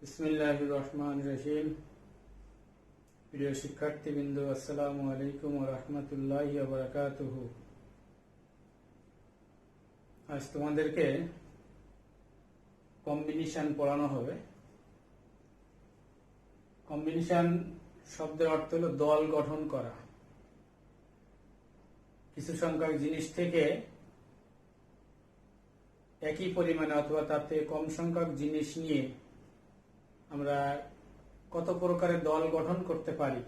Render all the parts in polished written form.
বিসমিল্লাহির রহমানির রহিম। প্রিয় শিক্ষার্থীবৃন্দ, আসসালামু আলাইকুম ওয়া রাহমাতুল্লাহি ওয়া বারাকাতুহু। আজ তোমাদেরকে কম্বিনেশন পড়ানো হবে। কম্বিনেশন শব্দের অর্থ হলো দল গঠন করা। কিছু সংখ্যক জিনিস থেকে একই পরিমাণে অথবা তার থেকে কম সংখ্যক জিনিস নিয়ে আমরা কত প্রকারের দল গঠন করতে পারি,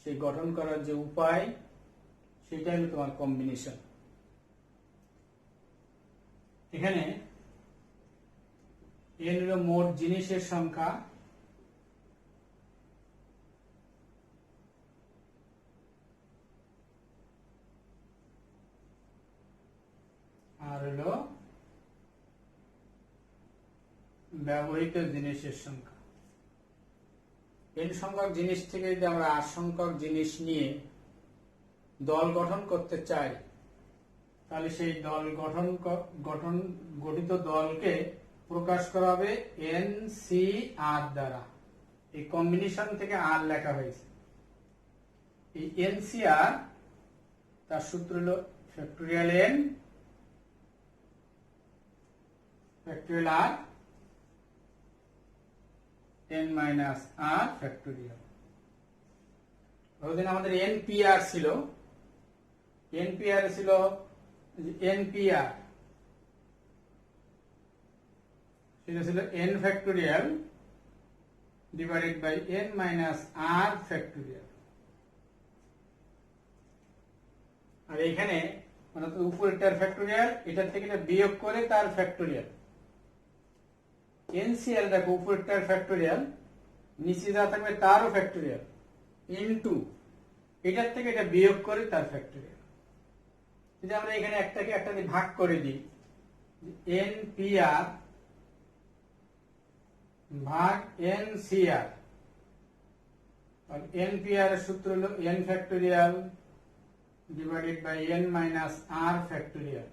সেই গঠন করার যে উপায় সেটাই হলো তোমার কম্বিনেশন। এখানে n হলো মোট জিনিসের সংখ্যা, আর হলো ব্যবহৃত জিনিসের সংখ্যা। n সংখ্যক জিনিস থেকে যদি আমরা 8 সংখ্যক জিনিস নিয়ে দল গঠন করতে চাই, তাহলে সেই দল গঠিত দলকে প্রকাশ করা হবে NCR দ্বারা। এই কম্বিনেশন থেকে আর লেখা হয়েছে। এই NCR তার সূত্র হলো factorial n factorial r n minus r factorial. ধরুন আমাদের NPR ছিল, NPR সেটা ছিল n factorial divided by n minus r factorial. আর এখানে মানে উপরেরটার ফ্যাক্টোরিয়াল, এটার থেকে এটা বিয়োগ করে তার ফ্যাক্টোরিয়াল। NCR দেখো, উপরেরটার ফ্যাক্টোরিয়াল, নিচে যা থাকবে তারও ফ্যাক্টোরিয়াল, ইনটু এটার থেকে এটা বিয়োগ করে তার ফ্যাক্টোরিয়াল। যদি আমরা এখানে একটাকে একটা দিয়ে ভাগ করে দিই, NPR ভাগ NCR, NPR এর সূত্র হলো n factorial divided by n minus r factorial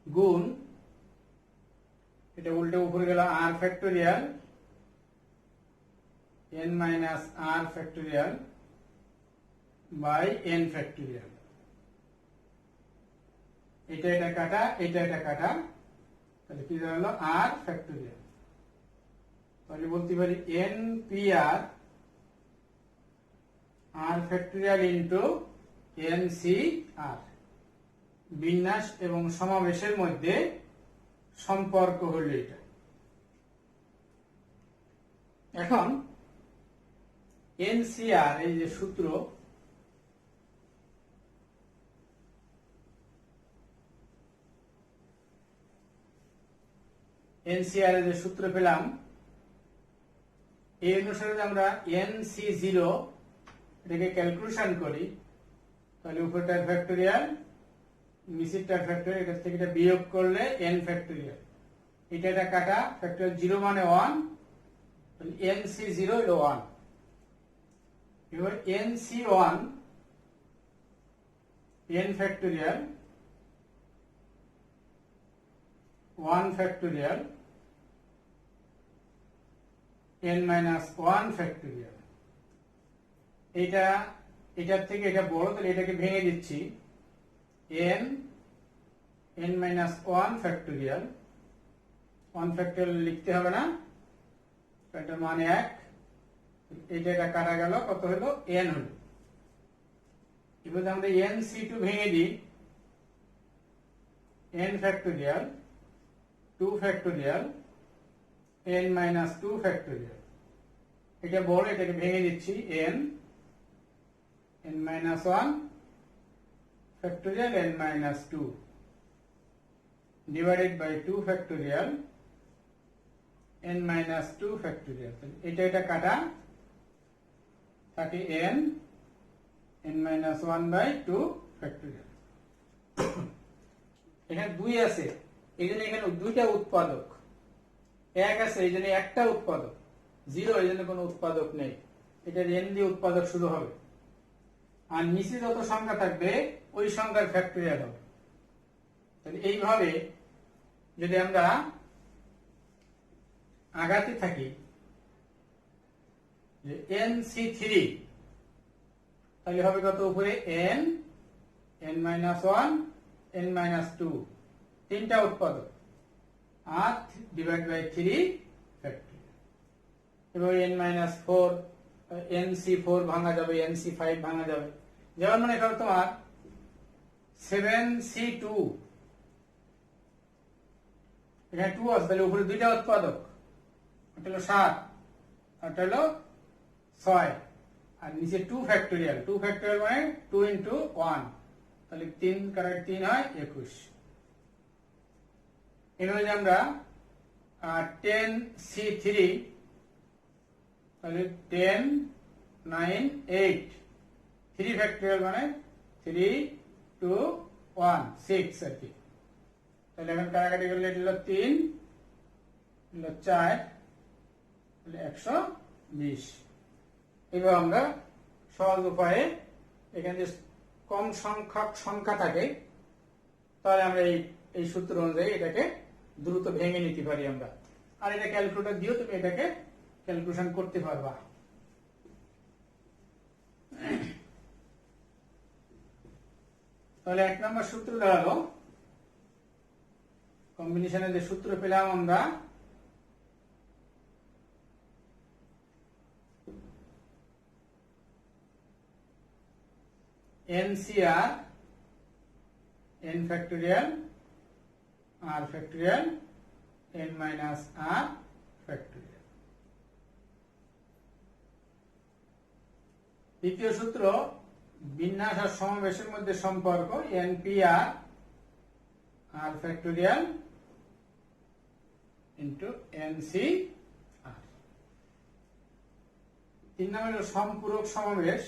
গুণ এটা উল্টে উপরে গেল r factorial n minus r factorial by n factorial. এটা কাটা, এটা কাটা, তাহলে কি দাঁড়ালো r ফ্যাক্টোরিয়াল। তাহলে বলতে পারি NPR r factorial into NCR। বিন্যাস এবং সমাবেশের মধ্যে সম্পর্ক হলো এটা। এখন NCR এই যে সূত্র, NCR এর যে সূত্র পেলাম, এই অনুসারে আমরা NC0 এটাকে ক্যালকুলেশন করি, তাহলে উপরটার ফ্যাক্টোরিয়াল নিচেরটার ফ্যাক্টোরিয়াল, এটা থেকে এটা বিয়োগ করলে n ফ্যাক্টোরিয়াল। এটা কাটা, ফ্যাক্টোরিয়াল 0 মানে 1, তাহলে NC0 হলো 1। এবার NC1 n factorial 1 factorial n minus 1 factorial. এটার থেকে এটা বড়, তাহলে এটাকে ভেঙে দিচ্ছি, n মাইনাস 1 ফ্যাক্টোরিয়াল। 1 ফ্যাক্টোরিয়াল লিখতে হবে না, এটার মানে 1। এটা কাটা গেল, কত হলো n হলো। এবার আমরা NC2 ভেঙে দিই, n factorial 2 factorial n minus 2 factorial. এটা বড়, এটাকে ভেঙে দিচ্ছি, n minus 1 factorial n minus 2 divided by 2 factorial n minus 2 factorial. এটা কাটা, থাকে n মাইনাস 1 বাই 2 ফ্যাক্টোরিয়াল। এখানে 2 আছে, এই জন্য এখানে দুইটা উৎপাদক। 1 আছে, এই জন্য একটা উৎপাদক। 0 এই জন্য কোনো উৎপাদক নেই, এটা n দিয়ে উৎপাদক শুরু হবে। আর নিচে যত সংখ্যা থাকবে ওই সংখ্যার ফ্যাক্টোরিয়াল হবে। তাহলে এইভাবে যদি আমরা আগাতে থাকি যে nc3, তাহলে হবে কত উপরে n, n-1, n-2, তিনটা উৎপাদক আর ডিভাইড বাই 3 ফ্যাক্টরিয়াল। এবার n-4, nc4 ভাঙা যাবে, nc5 ভাঙা যাবে। যেমন মনে করো তোমার 7c2, এখানে 2 আছে, তাহলে উপরে দুইটা উৎপাদক, এটা হলো 7 আর এটা হলো 6, আর নিচে 2 ফ্যাক্টরিয়াল, 2 ফ্যাক্টরিয়াল মানে 2 into 1, তাহলে 3 কাটার 3 হয় 21। এভাবে যে আমরা 10c3, তাহলে 10, 9, 8, 3 ফ্যাক্টরিয়াল মানে 3, 2, 1, 6 আর কি। তাহলে এখন কাটাকাটি করলে এটা হলো 3, হলো 4, তাহলে 120। এবার আমরা সহজ উপায়ে এখানে যে কম সংখ্যক সংখ্যা থাকে, তাহলে আমরা এই সূত্র অনুযায়ী এটাকে দ্রুত ভেঙে নিতে পারি আমরা। আর এটা ক্যালকুলেটর দিয়েও তুমি এটাকে ক্যালকুলেশন করতে পারবা। তাহলে 1 নম্বর সূত্র দাঁড়ালো, কম্বিনেশনের যে সূত্র পেলাম আমরা, NCR n factorial r factorial n minus r factorial। দ্বিতীয় সূত্র বিন্যাস আর সমাবেশের মধ্যে সম্পর্ক NPR r factorial into NCR। 3 নম্বর হলো সম্পূরক সমাবেশ,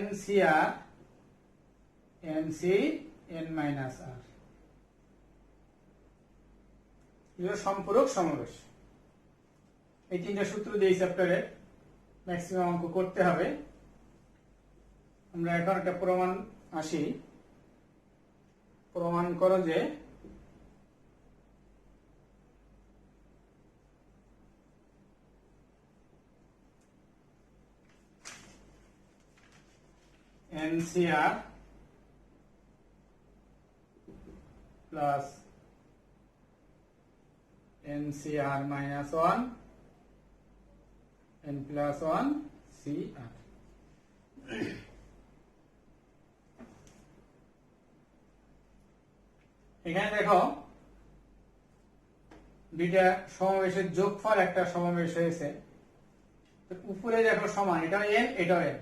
NCR NC n minus r, এগুলো সম্পূরক সমাবেশ। এই তিনটা সূত্র দিয়ে চ্যাপ্টারে ম্যাক্সিমাম অঙ্ক করতে হবে। আমরা এখন একটা প্রমাণ আসি। প্রমাণ করো যে NCR plus NCR minus 1 n plus 1 CR। এখানে দেখো দুইটা সমাবেশের যোগফল একটা সমাবেশ হয়েছে। উপরে দেখো সমান, এটাও n এটাও n,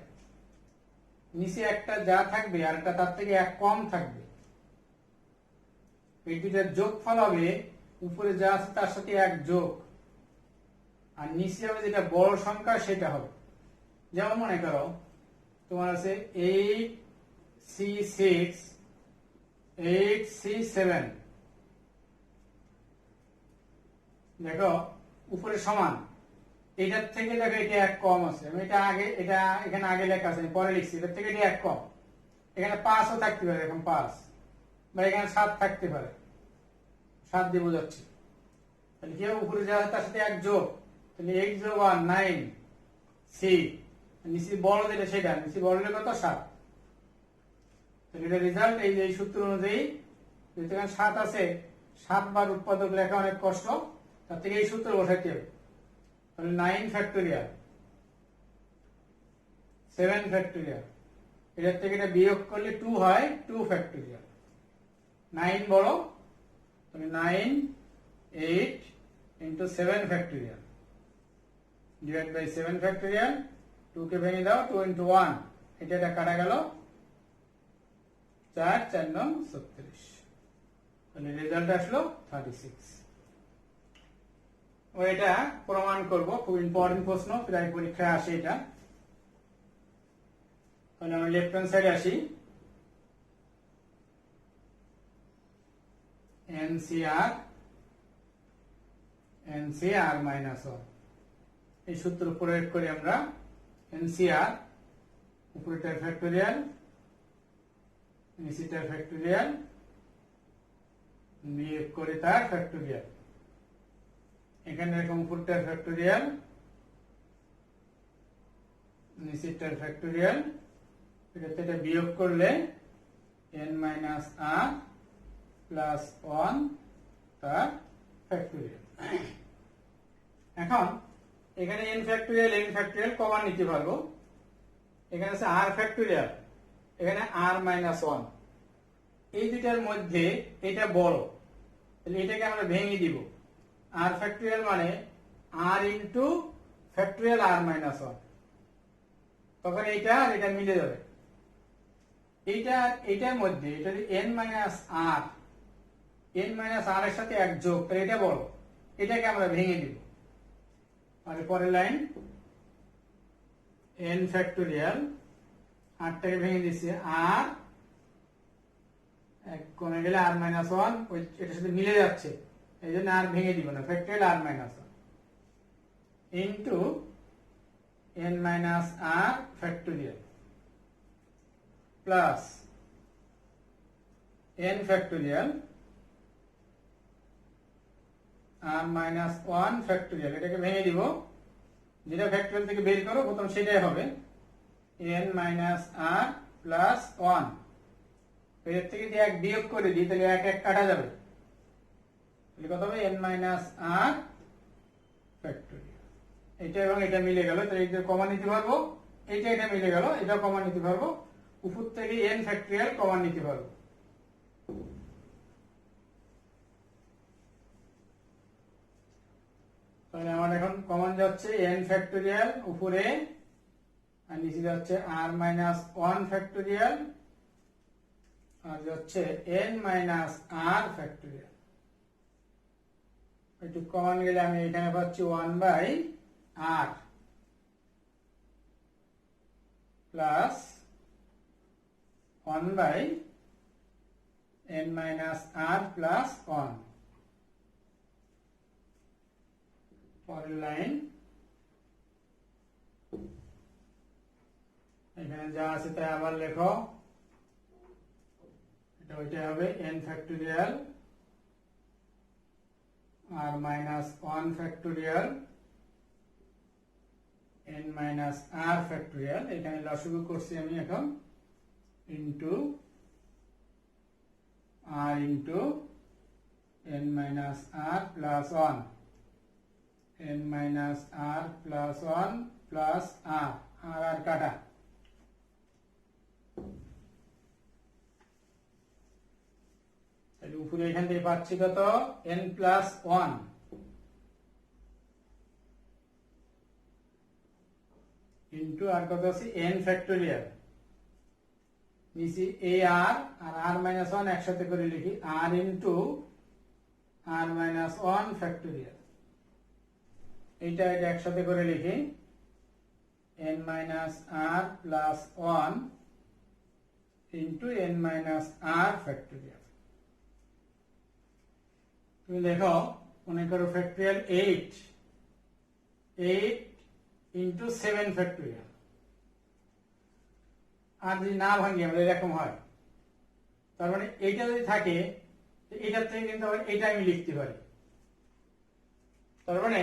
নিচে একটা যা থাকবে আর একটা তার থেকে এক কম থাকবে। এই দুইটার যোগফল হবে উপরে যা আছে তার সাথে এক যোগ, আর নিচে হবে যেটা বড় সংখ্যা সেটা হবে। যেমন মনে করো তোমার আছে 8c6, 8c7, দেখো উপরে সমান, এটার থেকে দেখো এটা এক কম আছে, আমি এটা আগে এটা এখানে আগে লেখা আছে পরে লিখছি, এটার থেকে এটা এক কম। এখানে 5ও থাকতে পারে, এখন 5, বা এখানে 7 থাকতে পারে, 7 দিয়ে বোঝাচ্ছি। তাহলে কি হবে, উপরে যা আছে তার সাথে এক যোগ, তাহলে 8 যোগ 1 9 c, নিচে বড় যেটা সেটা, নিচে বড় হলে কত 7। তাহলে এটা রেজাল্ট এই যে সূত্র অনুযায়ী যেখানে 7 আছে, 7 বার উৎপাদক লেখা অনেক কষ্ট, তার থেকে এই সূত্র বসাইতে হবে। তাহলে 9 ফ্যাক্টরিয়াল 7 ফ্যাক্টরিয়াল, এটার থেকে এটা বিয়োগ করলে 2 হয় 2 ফ্যাক্টরিয়াল। 9 বড়, তাহলে 9 8 into 7 factorial divide by 7 factorial. 2 কে ভেঙে দাও, 2 into 1, এটা কাটা গেল 4 4 9 36, তাহলে রেজাল্ট আসলো 36। ও এটা প্রমাণ করব, খুব ইম্পর্টেন্ট প্রশ্ন, প্রায় পরীক্ষায় আসে এটা। তাহলে আমরা লেফট হ্যান্ড সাইডে আসি, NCR minus 1, এই সূত্র প্রয়োগ করে আমরা NCR উপরেটার ফ্যাক্টরিয়াল নিচেরটার ফ্যাক্টোরিয়াল বিয়োগ করে তার ফ্যাক্টোরিয়াল, এখানে এরকম উপরটার ফ্যাক্টোরিয়াল নিচেরটার ফ্যাক্টোরিয়াল, এটা বিয়োগ করলে n মাইনাস r প্লাস 1 তার ফ্যাক্টোরিয়াল। এখন এখানে n ফ্যাক্টোরিয়াল কমন নিতে পারবো, এখানে আছে r ফ্যাক্টোরিয়াল, এখানে r মাইনাস 1, এই দুটার মধ্যে এটা বড়, তাহলে এটাকে আমরা ভেঙে দিব। r ফ্যাক্টোরিয়াল মানে r into factorial r minus 1, তখন এইটা আর এটা মিলে যাবে। এইটার মধ্যে এটা n minus r, n minus r এর সাথে এক যোগ, তাহলে এটা বড়, এটাকে আমরা ভেঙে দিব। আর পরের লাইন n ফ্যাক্টোরিয়াল, rটাকে ভেঙে দিচ্ছে, r এক কমে গেলে r মাইনাস 1 ওই এটার সাথে মিলে যাচ্ছে, এই জন্য আর ভেঙে দিব না, factorial r minus 1 into n minus r factorial plus n factorial r minus 1 factorial, এটাকে ভেঙে দিব, যেটা ফ্যাক্টোরিয়াল থেকে বের করো প্রথম সেটাই হবে n মাইনাস r প্লাস 1, এর থেকে যদি এক বিয়োগ করে দিই তাহলে এক কাটা যাবে, তাহলে কত হবে n মাইনাস r ফ্যাক্টোরিয়াল। এটা এবং এটা মিলে গেল, তাহলে এটা কমন নিতে পারবো, এটা মিলে গেল, এটা কমন নিতে পারবো, উপর থেকে n ফ্যাক্টোরিয়াল কমন নিতে পারবো। তাহলে আমার এখন কমন যাচ্ছে n ফ্যাক্টোরিয়াল উপরে, আর নিচে যাচ্ছে r মাইনাস 1 ফ্যাক্টোরিয়াল, আর যাচ্ছে n মাইনাস r ফ্যাক্টোরিয়াল। একটু কমন গেলে আমি এখানে পাচ্ছি 1 by r plus 1 by n minus r plus 1। পরের লাইন এখানে যা আছে তাই আবার লেখো, এটা ওইটা হবে n factorial r minus 1 factorial n minus r factorial, এখানে লসাগু করছি আমি এখন, into r into n minus r plus 1, n minus r plus 1 plus r, আর কাটা, তাহলে উপরে এখান থেকে পাচ্ছি কত n প্লাস 1 ইনটু আর কত আছে n ফ্যাক্টোরিয়াল, নিচে এই r আর r মাইনাস 1 একসাথে করে লিখি, r into r minus 1 factorial, এটা একসাথে করে লিখি n minus r plus 1 into n minus r factorial. তুমি দেখো মনে করো ফ্যাক্টোরিয়াল 8 ইনটু 7 ফ্যাক্টোরিয়াল, আর যদি না ভাঙি আমরা এরকম হয়, তার মানে এইটা যদি থাকে এটার থেকে কিন্তু আবার এটা আমি লিখতে পারি, তার মানে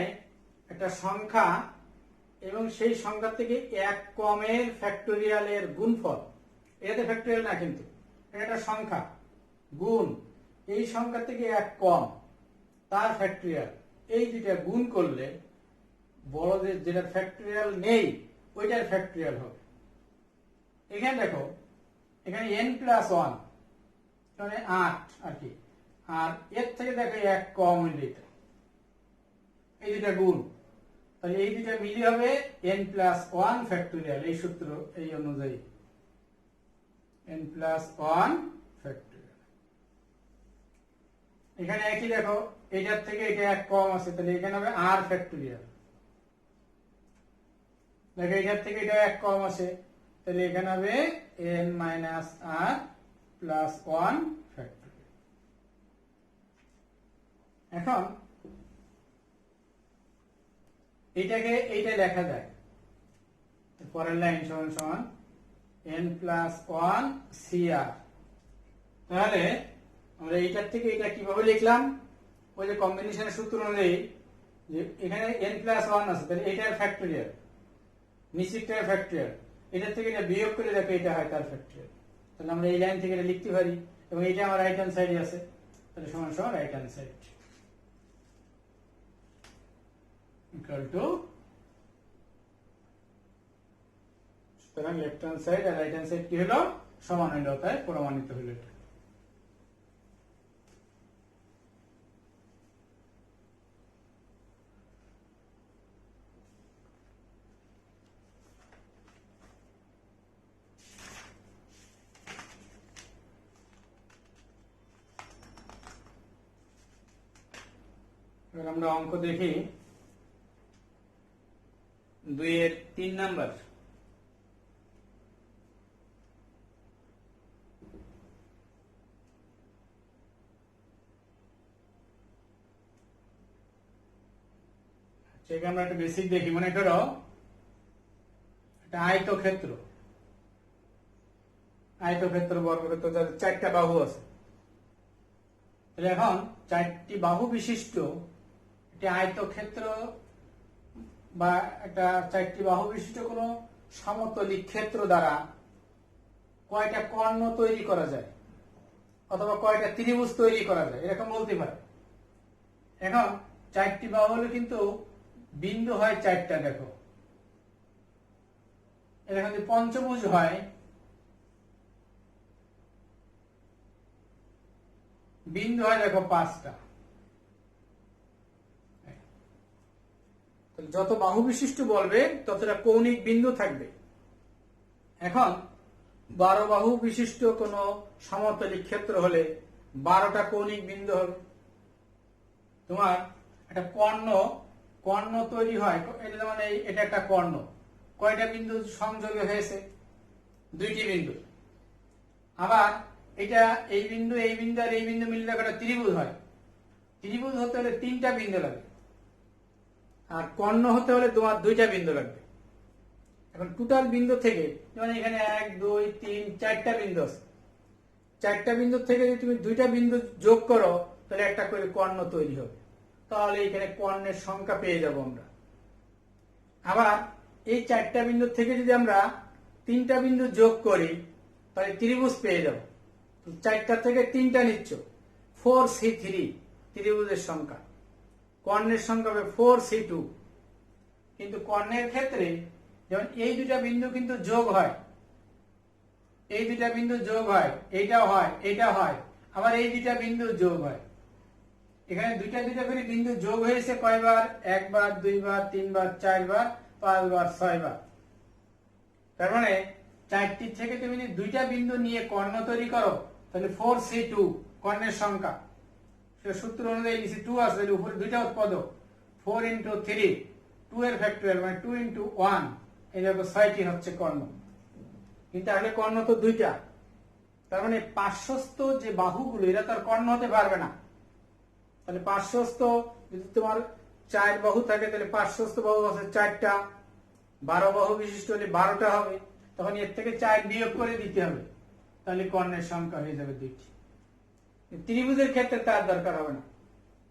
একটা সংখ্যা এবং সেই সংখ্যা থেকে এক কমের ফ্যাক্টোরিয়ালের গুণফল, এটাতে ফ্যাক্টোরিয়াল না কিন্তু এটা একটা সংখ্যা গুণ, এই সংখ্যা থেকে এক কম তার ফ্যাক্টোরিয়াল, এই দুইটা গুণ করলে বড়দের যেটা ফ্যাক্টোরিয়াল নেই ওইটার ফ্যাক্টোরিয়াল হবে। এখানে দেখো এখানে n প্লাস 1 মানে 8 আর কি, আর এর থেকে দেখো এক কম হইলে এটা, এই দুইটা গুণ, তাহলে এই দুইটা মিলি হবে n প্লাস 1 ফ্যাক্টোরিয়াল, এই সূত্র এই অনুযায়ী n প্লাস 1 ফ্যাক্টোরিয়াল। এখানে একই দেখো এটার থেকে এটা এক কম আছে, তাহলে এখানে হবে r ফ্যাক্টোরিয়াল, দেখো এটার থেকে এটা এক কম আছে, তাহলে এখানে হবে n minus r plus 1 factorial. এখন এইটাকে এইটা লেখা যায়, পরের লাইন সমান সমান n প্লাস 1 cr তাহলে আমরা এইটার থেকে এটা কিভাবে লিখলাম, ওই যে কম্বিনেশনের সূত্র অনুযায়ী, যে এখানে n+1 আছে, তাহলে এটার ফ্যাক্টরিয়াল, নিচেরটার ফ্যাক্টরিয়াল, এটার থেকে এটা বিয়োগ করে দেখো এটা হয় তার ফ্যাক্টরিয়াল। তাহলে আমরা এই লাইন থেকে এটা লিখতে পারি, এবং এটা আমার রাইট হ্যান্ড সাইডে আছে, তাহলে সমান সমান right hand side equal to, সুতরাং লেফট হ্যান্ড সাইড আর রাইট হ্যান্ড সাইড কি হলো, সমান হলো, তাই প্রমাণিত হলো এটা। এবার আমরা অঙ্ক দেখি 2 এর 3 নাম্বার। সেখানে আমরা একটা বেসিক দেখি, মনে করো একটা আয়তক্ষেত্র, বর্গক্ষেত্র যার 4টা বাহু আছে। তাহলে এখন 4টি বাহু বিশিষ্ট একটি আয়তক্ষেত্র বা একটা 4টি বাহু বিশিষ্ট কোন সমতলিক ক্ষেত্র দ্বারা কয়টা কর্ণ তৈরি করা যায়, অথবা কয়টা ত্রিভুজ তৈরি করা যায়, এরকম বলতে পারে। এখন 4টি বাহু হলে কিন্তু বিন্দু হয় 4টা, দেখো এরকম যদি পঞ্চভুজ হয়, বিন্দু হয় দেখো 5টা। যত বাহু বিশিষ্ট বলবে ততটা কৌণিক বিন্দু থাকবে। এখন 12 বাহু বিশিষ্ট কোন সমতলিক ক্ষেত্র হলে 12টা কৌণিক বিন্দু হবে। তোমার একটা কর্ণ তৈরি হয়, এটা মানে এটা একটা কর্ণ, কয়টা বিন্দু সংযোগে হয়েছে, 2টি বিন্দু। আবার এটা এই বিন্দু আর এই বিন্দু মিললে একটা ত্রিভুজ হয়, ত্রিভুজ হতে হলে 3টা বিন্দু লাগবে, আর কর্ণ হতে হলে তোমার 2টা বিন্দু লাগবে। এখন টোটাল বিন্দু থেকে, যেমন এখানে 1 2 3 4টা বিন্দু আছে, 4টা বিন্দু থেকে যদি তুমি 2টা বিন্দু যোগ করো তাহলে একটা করে কর্ণ তৈরি হবে। তাহলে এখানে কর্ণের সংখ্যা পেয়ে যাব আমরা। আবার এই 4টা বিন্দু থেকে যদি আমরা 3টা বিন্দু যোগ করি তাহলে ত্রিভুজ পেয়ে যাব। 4টা থেকে 3টা নিচ্ছ, 4c3 ত্রিভুজের সংখ্যা, কর্ণের সংখ্যা হবে 4c2। কিন্তু কর্ণের ক্ষেত্রে যেমন এই 2টা বিন্দু কিন্তু যোগ হয়, এই 2টা বিন্দু যোগ হয়, এইটাও হয়, এটা হয়, আবার এই 2টা বিন্দু যোগ হয়। এখানে 2টা করে বিন্দু যোগ হয়েছে কয়বার, 1 বার 2 বার 3 বার 4 বার 5 বার 6 বার। তার মানে 4টি থেকে তুমি যদি 2টা বিন্দু নিয়ে কর্ণ তৈরি করো তাহলে 4c2 কর্ণের সংখ্যা। সে সূত্র অনুযায়ী নিচে 2 আছে, তাহলে উপরে 2টা উৎপাদক, 4 × 3, 2 এর ফ্যাক্টরিয়াল মানে 2 × 1, এই দেখো 6টি হচ্ছে কর্ণ। কিন্তু আসলে কর্ণ তো 2টা, তার মানে পার্শ্বস্থ যে বাহুগুলো এরা তো আর কর্ণ হতে পারবে না। তাহলে পার্শ্বস্থ যদি তোমার 4 বাহু থাকে তাহলে পার্শ্বস্থ বাহু আছে 4টা, 12 বাহু বিশিষ্ট হলে 12টা হবে, তখন এর থেকে 4 বিয়োগ করে দিতে হবে, তাহলে কর্ণের সংখ্যা হয়ে যাবে 2টি। ত্রিভুজের ক্ষেত্রে তার দরকার হবে না,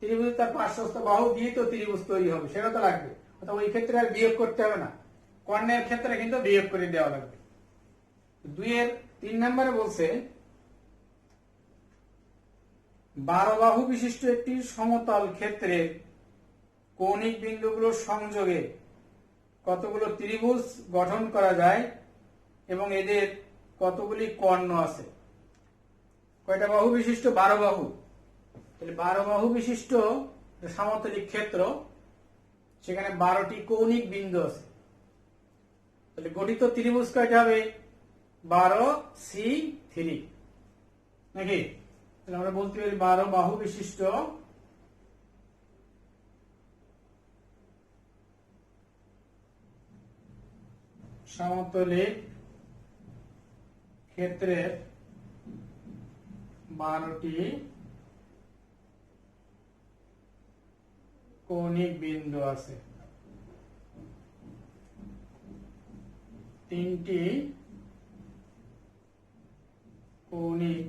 ত্রিভুজ তার পার্শ্বস্থ বাহু দিয়ে তো ত্রিভুজ তৈরি হবে, সেটা তো লাগবে, অথবা ওই ক্ষেত্রে আর বিয়োগ করতে হবে না, কর্ণের ক্ষেত্রে কিন্তু বিয়োগ করে দেওয়া লাগবে। 2 এর 3 নম্বরে বলছে 12 বাহু বিশিষ্ট একটি সমতল ক্ষেত্রের কৌণিক বিন্দুগুলোর সংযোগে কতগুলো ত্রিভুজ গঠন করা যায় এবং এদের কতগুলি কর্ণ আছে। কয়টা বাহু বিশিষ্ট, 12 বাহু। তাহলে 12 বাহু বিশিষ্ট সমতলিক ক্ষেত্র, সেখানে 12টি কৌণিক বিন্দু আছে। তাহলে গঠিত ত্রিভুজ কয়টা হবে, 12c3 নাকি? তাহলে আমরা বলতে পারি 12 বাহু বিশিষ্ট সমতলিক ক্ষেত্রের 12টি কৌণিক বিন্দু আছে, 3টি কৌণিক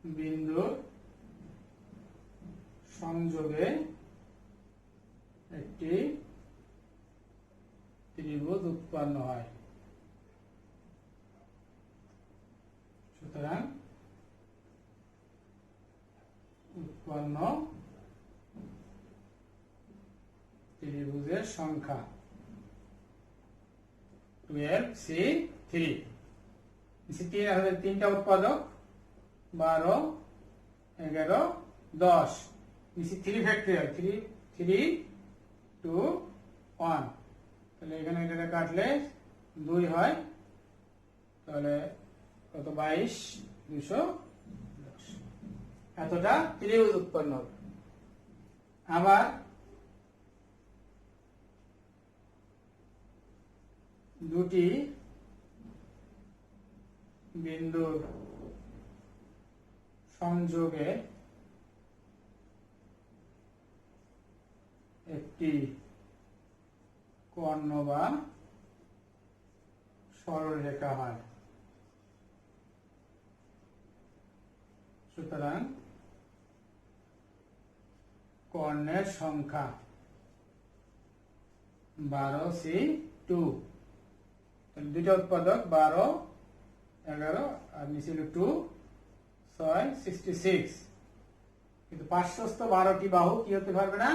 বিন্দুর সংযোগে একটি ত্রিভুজ উৎপন্ন হয়। সুতরাং উৎপন্ন ত্রিভুজের সংখ্যা 12 C3। C3 আমাদের তিনটা উৎপাদক 12, 11, 10। C3 factorial 3, 3, 2, 1। তাহলে এখানে এটা কাটলে 2 হয়, তাহলে কত 22, 210। এতটা ত্রিভুজ উৎপন্ন হবে। আবার দুটি বিন্দুর সংযোগে একটি কর্ণ বা সরলরেখা হয়। সুতরাং কর্ণের সংখ্যা 12 C2। দুইটা উৎপাদক 12, 11 আর নিচে 2, 6, 66। কিন্তু পার্শ্বস্থ 12টি বাহু কি হতে পারবে না?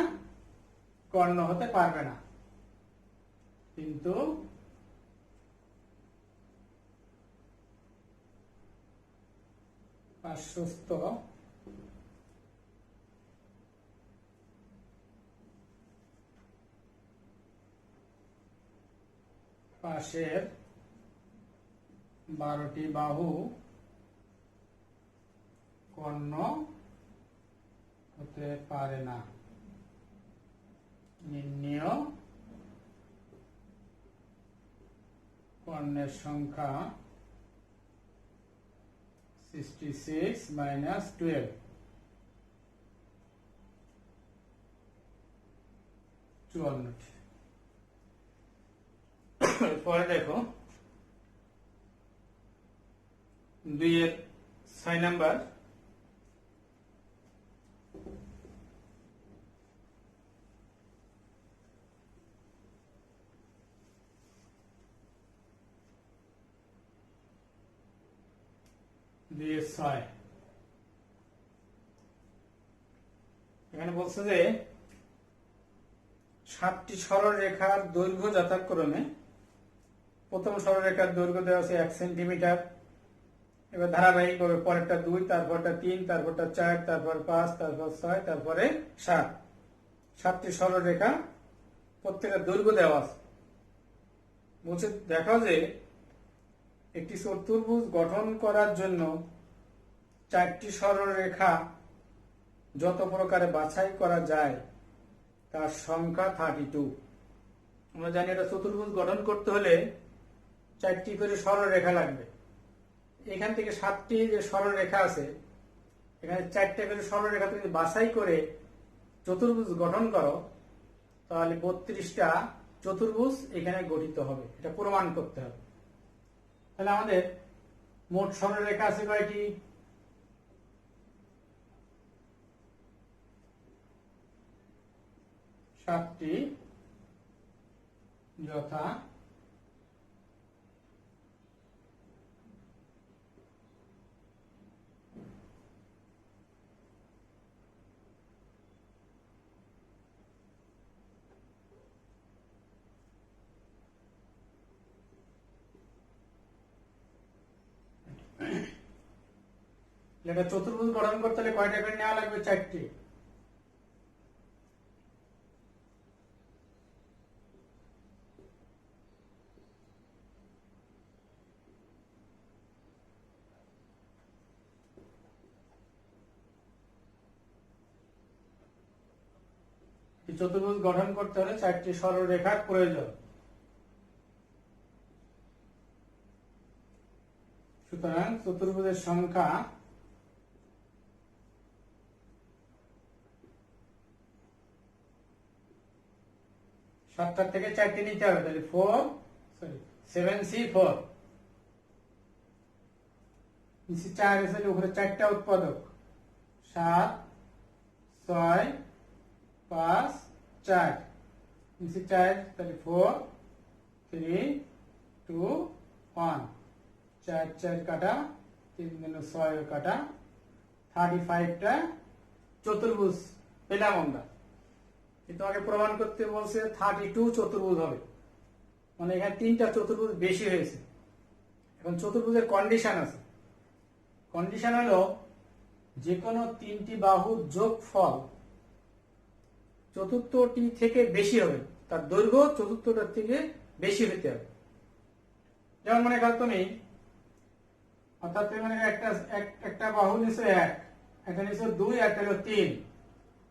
কর্ণ হতে পারবে না। কিন্তু পার্শ্বস্থ পাশের 12টি বাহু কর্ণ হতে পারে না। নির্ণেয় কর্ণের সংখ্যা 66 - 12। পরে দেখো 2 এর 6 নাম্বার। এখানে বলছে যে 7টি সরলরেখার দৈর্ঘ্য যথাক্রমে, প্রথম সরলরেখার দৈর্ঘ্য দেওয়া আছে 1 সেন্টিমিটার। এবার ধারাবাহিকভাবে পরেরটা 2, তারপরটা 3, তারপরটা 4, তারপর 5, তারপর 6, তারপরে 7। 7টি সরলরেখা, প্রত্যেকের দৈর্ঘ্য দেওয়া আছে। বলছে দেখো যে একটি চতুর্ভুজ গঠন করার জন্য 4টি সরলরেখা যত প্রকারে বাছাই করা যায় তার সংখ্যা 32। আমরা জানি এটা চতুর্ভুজ গঠন করতে হলে 4টি করে সরলরেখা লাগবে। এখান থেকে 7টি যে সরলরেখা আছে, এখানে 4টা করে সরলরেখা যদি বাছাই করে চতুর্ভুজ গঠন করো, তাহলে 32টা চতুর্ভুজ এখানে গঠিত হবে। এটা প্রমাণ করতে হবে। তাহলে আমাদের মোট সরলরেখা আছে কয়টি? 7টি, যথা এটা চতুর্ভুজ গঠন করতে হলে কয়টা করে নেওয়া লাগবে? 4টি। চতুর্ভুজ গঠন করতে হলে 4টি সরলরেখার প্রয়োজন। সুতরাং চতুর্ভুজের সংখ্যা 7টার থেকে 4টি নিতে হবে, তাহলে 7C4। নিচে 4 আছে, উপরে 4টা উৎপাদক, 7 6 5 4, নিচে 4, তাহলে 4 3 2 1, 4 4 কাটা, 3 গুণ 6 কাটা, 35টা চতুর্ভুজ পেলাম আমরা। কিন্তু আগে প্রমাণ করতে বলছে 32 চতুর্ভুজ হবে, মানে এখানে 3টা চতুর্ভুজ বেশি হয়েছে। এখন চতুর্ভুজের কন্ডিশন আছে। কন্ডিশন হলো যে কোনো 3টি বাহুর যোগফল চতুর্থটি থেকে বেশি হবে, তার দৈর্ঘ্য চতুর্থটার থেকে বেশি হতে হবে। যেমন মনে করো তুমি, অর্থাৎ তুমি মনে একটা বাহু নিচে 1, একটা নিচে 2, একটা হলো 3,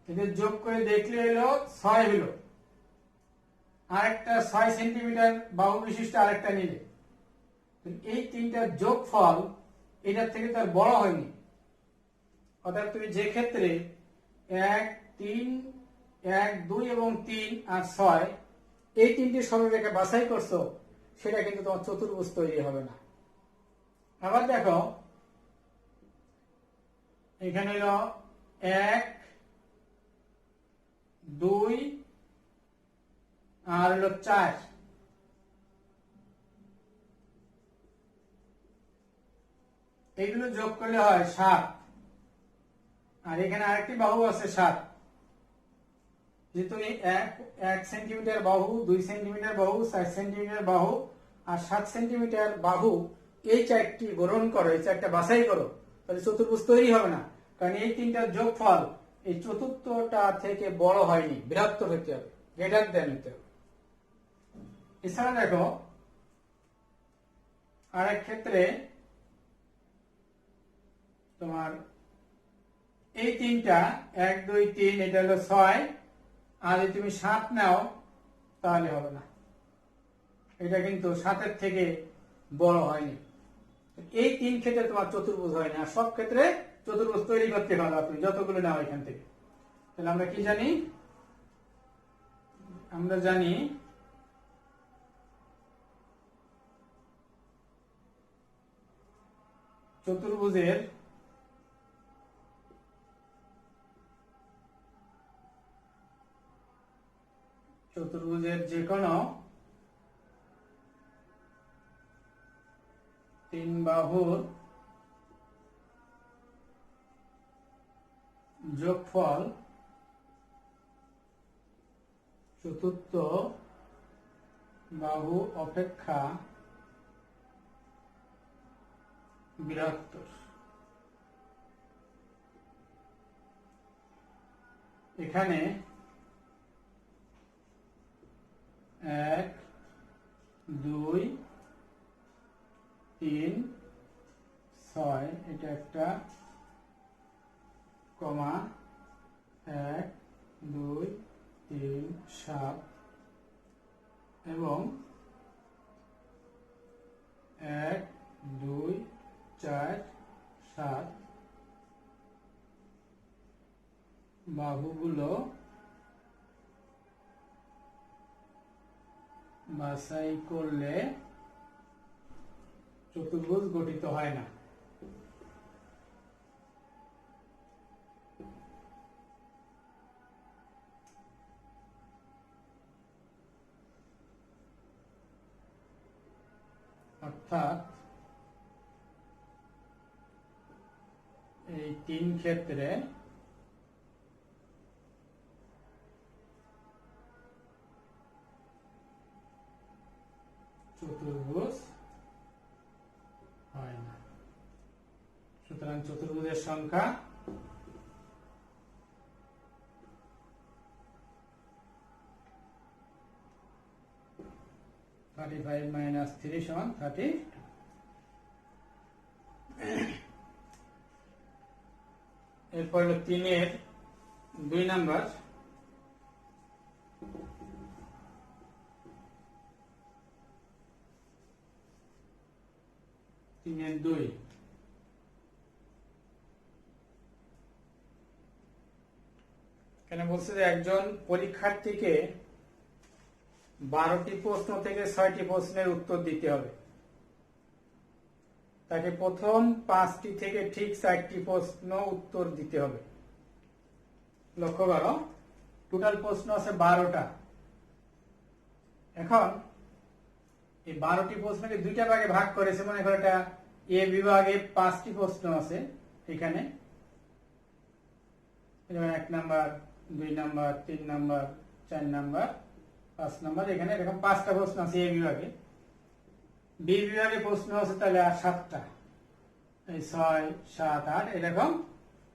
এদের যোগ করে দেখলে হলো 6 হলো। আরেকটা 6 সেন্টিমিটার বাহু বিশিষ্ট আরেকটা নিলে, এই 3টার যোগফল এটার থেকে তার বড় হয়নি। অর্থাৎ তুমি যে ক্ষেত্রে 1 3 1 2 এবং 3 আর 6 এই 3টি সরলরেখা বাছাই করছো, সেটা কিন্তু তোমার চতুর্ভুজ তৈরি হবে না। আবার দেখো, এখানে হলো 1 2 আর হলো 4, এগুলো যোগ করলে হয় 7, আর এখানে আরেকটি বাহু আছে 7। যে তুমি 1 সেন্টিমিটার বাহু, 2 সেন্টিমিটার বাহু, 4 সেন্টিমিটার বাহু আর 7 সেন্টিমিটার বাহু, এই 4টি গ্রহণ করো, এই 4টা বাছাই করো, তাহলে চতুর্ভুজ তৈরি হবে না। কারণ এই 3টার যোগফল এই চতুর্থটা থেকে বড় হয়নি, বৃহত্তর হতে হবে, গ্রেটার দেন হতে হবে। এছাড়া দেখো আরেক ক্ষেত্রে তোমার এই 3টা 1 2 3, এটা হলো 6, আর যদি তুমি 7 নাও তাহলে হবে না, এটা কিন্তু 7-এর থেকে বড় হয়নি। এই 3 ক্ষেত্রে তোমার চতুর্ভুজ হয় না, আর সব ক্ষেত্রে চতুর্ভুজ তৈরি করতে পারবে তুমি যতগুলো নাও এখান থেকে। তাহলে আমরা কি জানি? আমরা জানি চতুর্ভুজের যে কোনো 3 বাহুর যোগফল চতুর্থ বাহু অপেক্ষা বৃহত্তর। এখানে 1 2 3 6, এটা একটা কমা, 1 2 3 7 এবং 1 2 4 7 বাহুগুলো বাছাই করলে চতুর্ভুজ গঠিত হয় না। অর্থাৎ এই 3 ক্ষেত্রে চতুর্ভুজ হয় না। সুতরাং চতুর্ভুজের সংখ্যা 35 - 3 = 32। এরপর হলো 3-এর 2 নাম্বার। এখানে বলছে যে একজন পরীক্ষার্থীকে 12টি প্রশ্ন থেকে 6টি প্রশ্নের উত্তর দিতে হবে। তাকে প্রথম 5টি থেকে ঠিক 4টি প্রশ্ন উত্তর দিতে হবে। লক্ষ্য করো, টোটাল প্রশ্ন আছে 12টা। এখন এই 12টি প্রশ্নকে দুইটা ভাগে ভাগ করেছে। মনে করো এটা এ বিভাগে 5টি প্রশ্ন আছে এখানে, 1 number, 2 number, 3 number, 4 number, 5 number, এখানে এরকম 5টা প্রশ্ন আছে এ বিভাগে। বি বিভাগে প্রশ্ন আছে তাহলে আর 7টা, এই 6, 7, 8 এরকম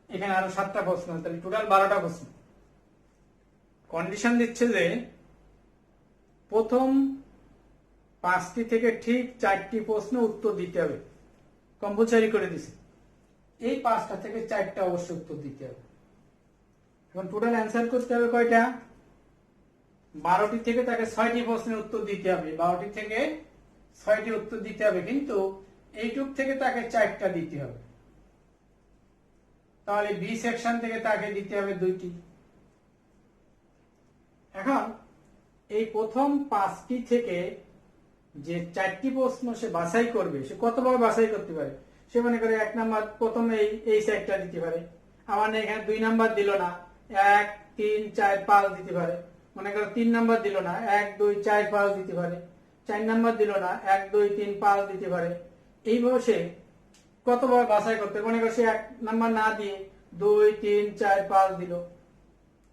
এখানে আরো 7টা প্রশ্ন, তাহলে টোটাল 12টা প্রশ্ন। কন্ডিশন দিচ্ছে যে প্রথম 5টি থেকে ঠিক 4টি প্রশ্ন উত্তর দিতে হবে, কম্পালসারি করে দিছে। এই 5টা থেকে 4টা অবশ্যই উত্তর দিতে হবে। এখন টোটাল অ্যান্সার করতে হবে কয়টা? 12টি থেকে তাকে 6টি প্রশ্নের উত্তর দিতে হবে। 12টি থেকে 6টি উত্তর দিতে হবে, কিন্তু এইটুক থেকে তাকে 4টা দিতে হবে। তাহলে বি সেকশন থেকে তাকে দিতে হবে 2টি। এখন এই প্রথম 5টি থেকে যে 4টি প্রশ্ন সে বাছাই করবে, সে কতভাবে বাছাই করতে পারে? সে মনে করে 1 নাম্বার প্রথমে এই সেটটা দিতে পারে, আবার এখানে 2 নাম্বার দিল না, 1, 3, 4, 5 দিতে পারে। মনে করো 3 নাম্বার দিল না, 1, 2, 4, 5 দিতে পারে। 4 নাম্বার দিল না, 1, 2, 3, 5 দিতে পারে। এইভাবে সে কতভাবে বাছাই করতে, মনে করো সে 1 নাম্বার না দিয়ে 2, 3, 4, 5 দিল।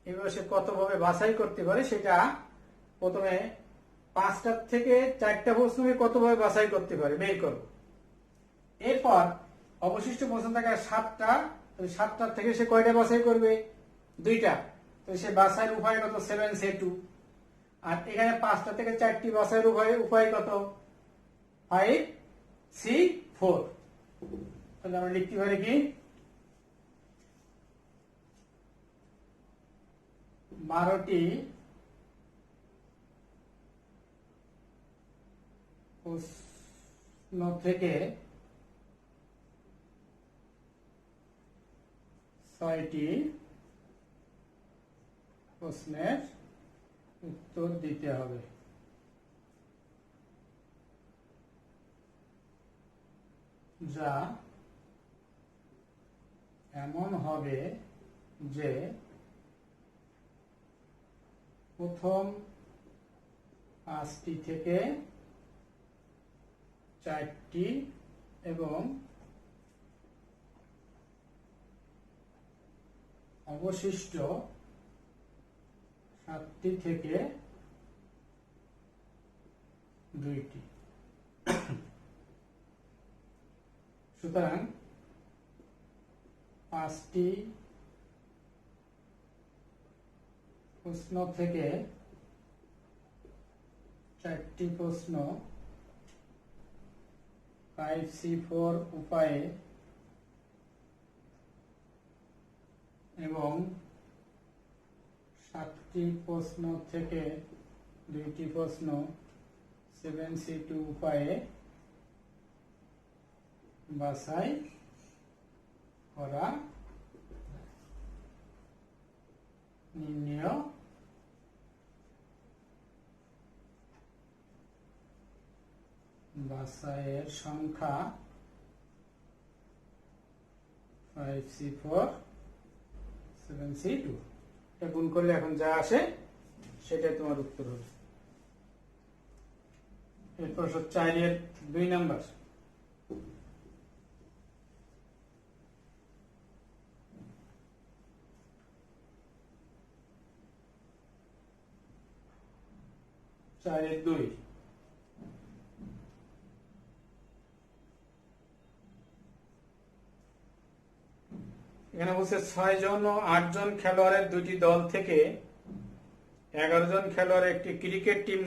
এইভাবে সে কতভাবে বাছাই করতে পারে সেটা প্রথমে 5টা থেকে 4টা প্রশ্নকে কতভাবে বাছাই করতে পারে বের করো। এরপর অবশিষ্ট প্রশ্ন থাকে 7টা, 7টার থেকে সে কয়টা বাছাই করবে? 2টা। তো সে বাছাইয়ের উপায় কত? 7C2। আর এখানে 5টা থেকে 4টি বাছাইয়ের উপায় কত? 5C4। তাহলে আমরা লিখতে পারি কি 12টি প্রশ্ন থেকে 6টি প্রশ্নের উত্তর দিতে হবে। যা এমন হবে যে প্রথম 5টি থেকে 4টি এবং অবশিষ্ট 7টি থেকে 2টি। সুতরাং 5টি প্রশ্ন থেকে 4টি প্রশ্ন 5C4 উপায়ে এবং 7টি প্রশ্ন থেকে 2টি প্রশ্ন 7C2 উপায়ে বাছাই করা নির্ণয় বাছাইয়ের সংখ্যা 5C4 7C2। এটা গুণ করলে এখন যা আসে সেটাই তোমার উত্তর হবে। এরপর 4-এর 2 নাম্বার। এখানে বলছে 6 জন ও 8 জন খেলোয়াড়ের 2টি দল থেকে 11 জন খেলোয়াড়ের একটি ক্রিকেট টিম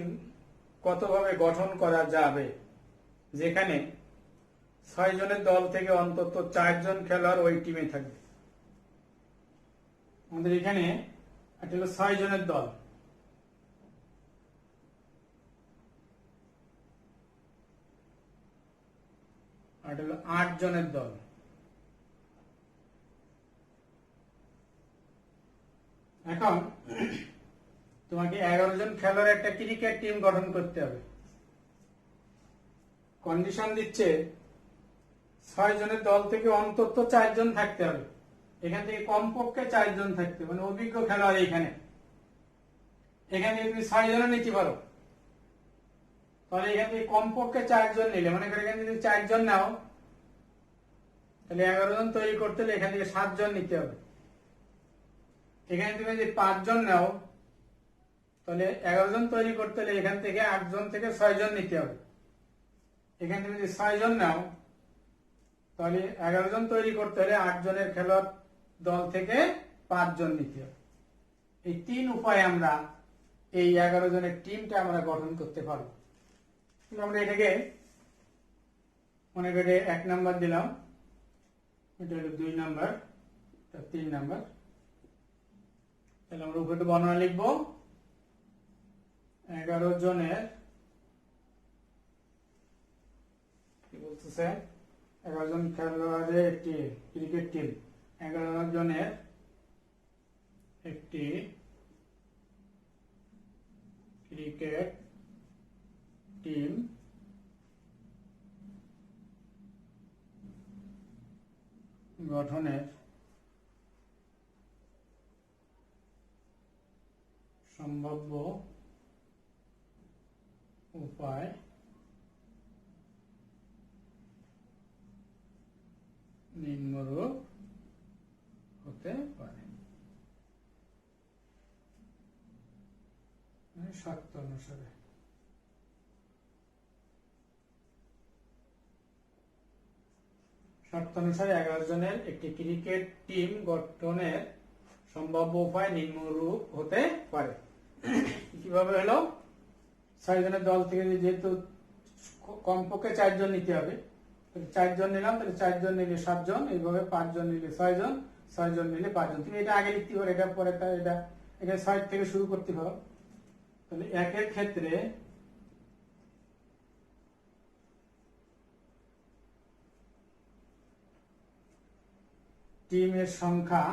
কতভাবে গঠন করা যাবে, যেখানে 6 জনের দল থেকে অন্তত 4 জন খেলোয়াড় ওই টিমে থাকবে। আমাদের এখানে এটা হলো 6 জনের দল, আর এটা হলো 8 জনের দল। এখন তোমাকে 11 জন খেলোয়াড় একটা ক্রিকেট টিম গঠন করতে হবে। কন্ডিশন দিচ্ছে 6 জনের দল থেকে অন্তত 4 জন থাকতে হবে। এখান থেকে কমপক্ষে 4 জন থাকতে হবে, মানে অভিজ্ঞ খেলোয়াড়। এখানে তুমি 6 জনের নিতে পারো, তাহলে এখান থেকে কমপক্ষে 4 জন নিলে, মনে করে এখানে যদি 4 জন নাও, তাহলে 11 জন তৈরি করতে হলে এখান থেকে 7 জন নিতে হবে। এখানে তুমি যদি 5 জন নাও, তাহলে 11 জন তৈরি করতে হলে এখান থেকে 8 জন থেকে 6 জন নিতে হবে। এখানে তুমি যদি 6 জন নাও, তাহলে 11 জন তৈরি করতে হলে 8 জনের খেলোয়াড় দল থেকে 5 জন নিতে হবে। এই 3 উপায়ে আমরা এই 11 জনের টিমটা আমরা গঠন করতে পারবো। আমরা এটাকে মনে করে 1 নাম্বার দিলাম, এটা হলো 2 নাম্বার, এটা 3 নাম্বার। তাহলে আমরা উপরে বর্ণনা লিখবো 11 জনের, কি বলতেছে, 11 জন খেলোয়াড়ের একটি ক্রিকেট টিম। 11 জনের একটি ক্রিকেট টিম গঠনের সম্ভাব্য উপায় নিম্নরূপ হতে পারে। শর্ত অনুসারে শর্ত অনুসারে 11 জনের একটি ক্রিকেট টিম গঠনের সম্ভাব্য উপায় নিম্নরূপ হতে পারে। কিভাবে হলো? 6 জনের দল থেকে যেহেতু কমপক্ষে 4 জন নিতে হবে, 4 জন নিলাম, তাহলে 4 জন নিলে 7 জন, এইভাবে 5 জন নিলে 6 জন, 6 জন নিলে 5 জন। তুমি এটা আগে লিখতে পারো, এটা পরে এটা, এখানে 6 থেকে শুরু করতে পারো। তাহলে একের ক্ষেত্রে টিমের সংখ্যা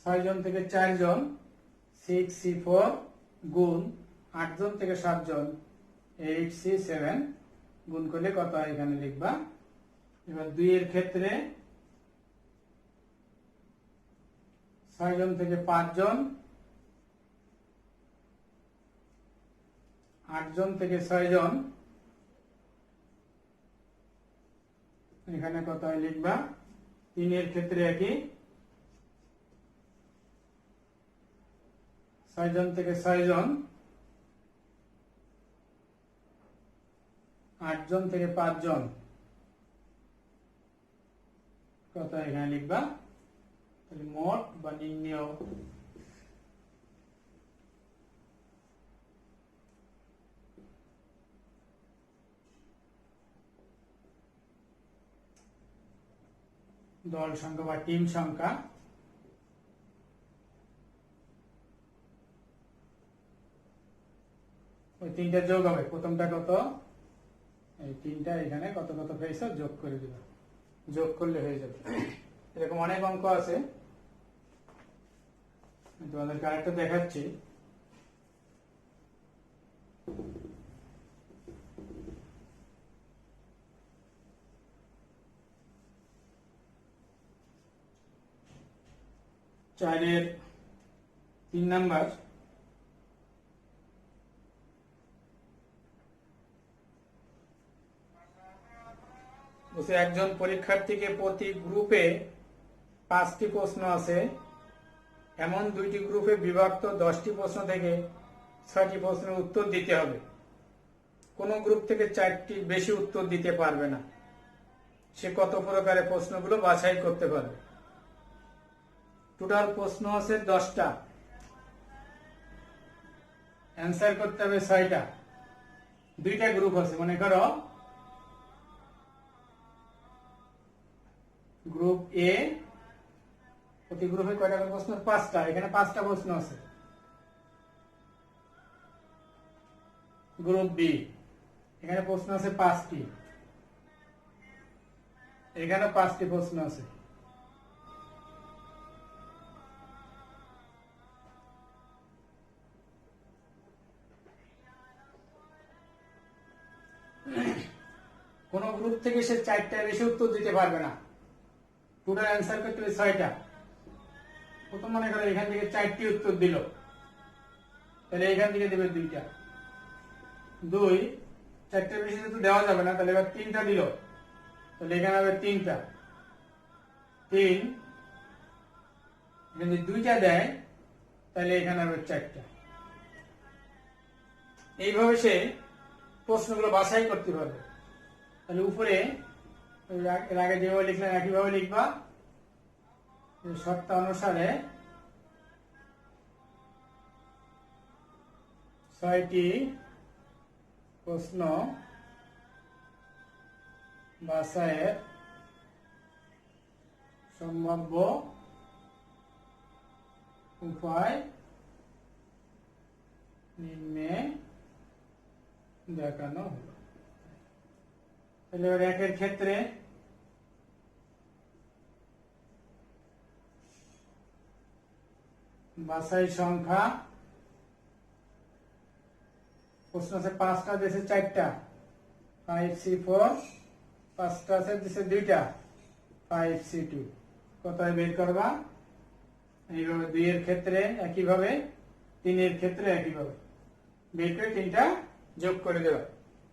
6 জন থেকে 4 জন, 6C4 গুণ 8 জন থেকে 7 জন, 8C7 গুণ করলে কত হয় এখানে লিখবা। এবার 2 এর ক্ষেত্রে 6 জন থেকে 5 জন, 8 জন থেকে 6 জন, এখানে কত হয় লিখবা। 3 এর ক্ষেত্রে একই, 6 জন থেকে 6 জন, 8 জন থেকে 5 জন, কত এখানে লিখবা। তাহলে মোট বা নির্ণেয় দল সংখ্যা বা টিম সংখ্যা ওই 3টা যোগ হবে। প্রথমটা কত, এই 3টা এখানে কত কত পেয়েছে যোগ করে দিবা, যোগ করলে হয়ে যাবে। এরকম অনেক অঙ্ক আছে, তোমাদেরকে আরেকটা দেখাচ্ছি। চারের 3 নাম্বার, বলছে একজন পরীক্ষার্থীকে প্রতি গ্রুপে 5টি প্রশ্ন আছে, এমন 2টি গ্রুপে বিভক্ত 10টি প্রশ্ন থেকে 6টি প্রশ্নের উত্তর দিতে হবে। কোন গ্রুপ থেকে 4টির বেশি উত্তর দিতে পারবে না। সে কত প্রকারের প্রশ্নগুলো বাছাই করতে পারবে? টোটাল প্রশ্ন আছে 10টা, অ্যান্সার করতে হবে 6টা। 2টা গ্রুপ আছে, মনে করো গ্রুপ এ, প্রতি গ্রুপে কয়টা করে প্রশ্ন? 5টা। এখানে 5টা প্রশ্ন আছে। গ্রুপ বি, এখানে প্রশ্ন আছে 5টি, এখানে 5টি প্রশ্ন আছে। থেকে সে 4টার বেশি উত্তর দিতে পারবে না। টোটাল অ্যান্সার করতে হবে 6টা। প্রথম মনে করো এখান থেকে 4টি উত্তর দিল, তাহলে এখান থেকে দেবে 2টা। 2, 4টার বেশি তো দেওয়া যাবে না, তাহলে এবার 3টা দিল, তাহলে এখানে হবে 3টা। 3, যদি 2টা দেয় তাহলে এখানে হবে 4টা। এইভাবে সে প্রশ্নগুলো বাছাই করতে পারবে। তাহলে উপরে এর আগে যেভাবে লিখলাম একইভাবে লিখবা, শর্ত অনুসারে 6টি প্রশ্ন বাছাইয়ের সম্ভাব্য উপায় নিম্নে দেখানো হলো। তাহলে এবার একের ক্ষেত্রে বাছাই সংখ্যা, প্রশ্ন আছে 5টা দিয়েছে 4টা, 5C4, 5টা আছে দিয়েছে 2টা, 5C2। কোথায় বের করবা? এইভাবে 2 এর ক্ষেত্রে একইভাবে, 3 এর ক্ষেত্রে একইভাবে বের করে 3টা যোগ করে দেবা।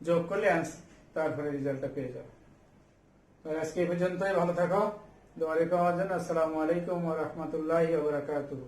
যোগ করলে আনসার, তারপরে রেজাল্টটা পেয়ে যাবে। তো আজকে এই পর্যন্তই। ভালো থাকো, দোয়া রেখো আমার জন্য। আসসালামু আলাইকুম ওয়া রাহমাতুল্লাহি ওয়া বারাকাতুহু।